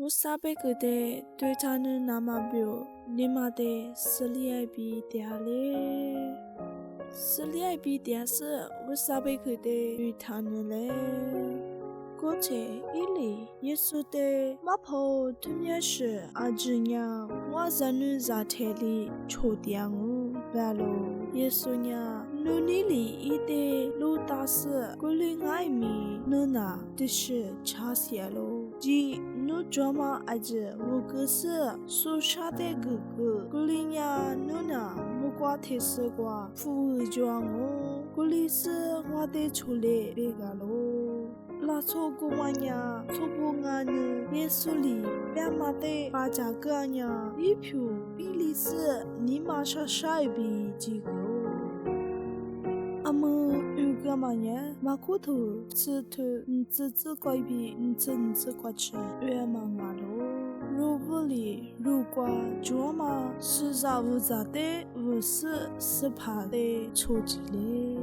我撒贝个的对他的那么表，你妈的斯里埃比嗲嘞，斯里埃比嗲是我撒贝个的对他的嘞。过去伊里耶稣的马跑他们是阿芝娘，我在女在台里抽点我，完了耶稣娘，努尼里伊的路大是古里爱米，努那的是差些喽。即努抓嘛爱着我个是苏沙的哥哥，古里娘努那木瓜特色瓜，富裕抓我，古里是我的出来别个喽。拉错过嘛呀，错过俺呢，耶稣里别嘛的把家个呀，一票比利时你马上晒比几个。阿么有个嘛呀，马骨头吃头，自怪比，自怪吃，越嘛嘛咯。如不里如果做嘛，是咋的，不是怕的，错记嘞。